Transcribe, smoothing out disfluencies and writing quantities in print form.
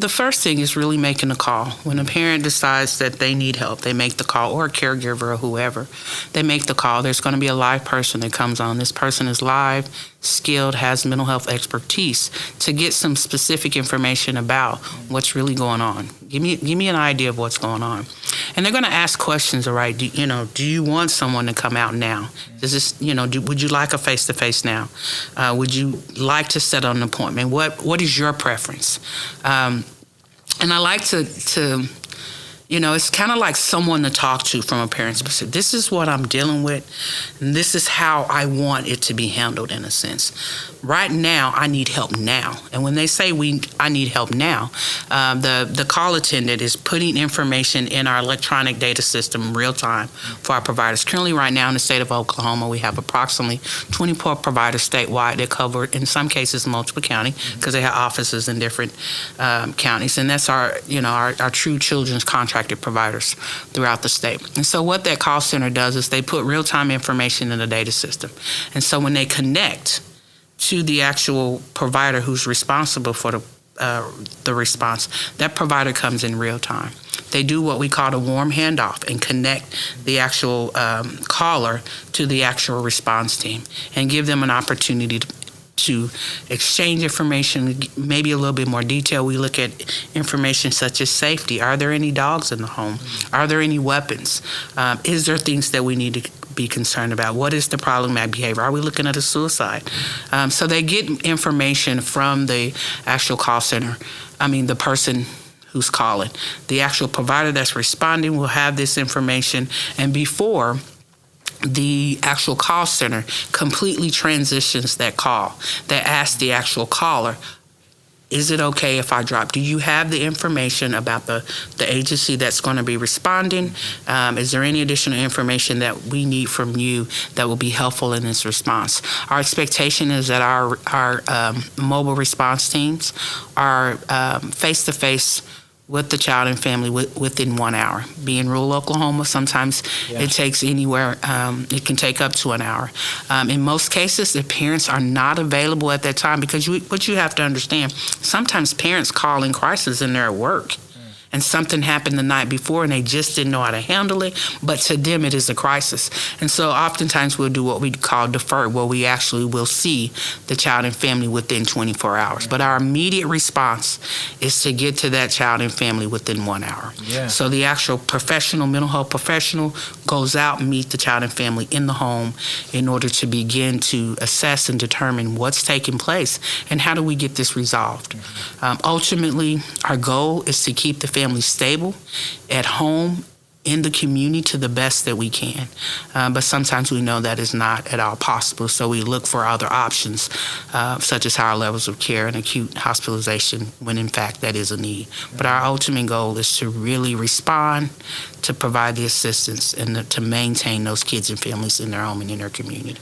The first thing is really making a call. When a parent decides that they need help, they make the call, or a caregiver or whoever, they make the call. There's going to be a live person that comes on. This person is live, skilled, has mental health expertise to get some specific information about what's really going on. Give me an idea of what's going on. And they're going to ask questions, all right, do you want someone to come out now? Does this, would you like a face-to-face now? Would you like to set an appointment? What is your preference? And I like to it's kind of like someone to talk to from a parent's perspective. This is what I'm dealing with, and this is how I want it to be handled in a sense. Right now, I need help now. And when they say I need help now, the call attendant is putting information in our electronic data system real time for our providers. Currently, right now in the state of Oklahoma, we have approximately 24 providers statewide that cover, in some cases, multiple counties, because they have offices in different counties. And that's our true children's contracted providers throughout the state. And so what that call center does is they put real-time information in the data system. And so when they connect to the actual provider who's responsible for the response, that provider comes in real time. They do what we call a warm handoff and connect the actual caller to the actual response team and give them an opportunity to exchange information, maybe a little bit more detail. We look at information such as safety. Are there any dogs in the home? Are there any weapons? Is there things that we need to be concerned about? What is the problematic behavior? Are we looking at a suicide? So they get information from the actual call center. The person who's calling. The actual provider that's responding will have this information, and before the actual call center completely transitions that call, that asks the actual caller, is it okay if I drop? Do you have the information about the agency that's going to be responding? Is there any additional information that we need from you that will be helpful in this response? Our expectation is that our mobile response teams are face-to-face with the child and family within 1 hour. Being rural Oklahoma, sometimes it takes anywhere, it can take up to an hour. In most cases, the parents are not available at that time because what you have to understand, sometimes parents call in crisis and they're at work. And something happened the night before and they just didn't know how to handle it, but to them it is a crisis. And so oftentimes we'll do what we call deferred, where we actually will see the child and family within 24 hours. But our immediate response is to get to that child and family within 1 hour. Yeah. So the actual mental health professional goes out and meets the child and family in the home in order to begin to assess and determine what's taking place and how do we get this resolved. Ultimately, our goal is to keep the family stable at home, in the community, to the best that we can. But sometimes we know that is not at all possible, so we look for other options, such as higher levels of care and acute hospitalization when in fact that is a need. But our ultimate goal is to really respond, to provide the assistance, and to maintain those kids and families in their home and in their community.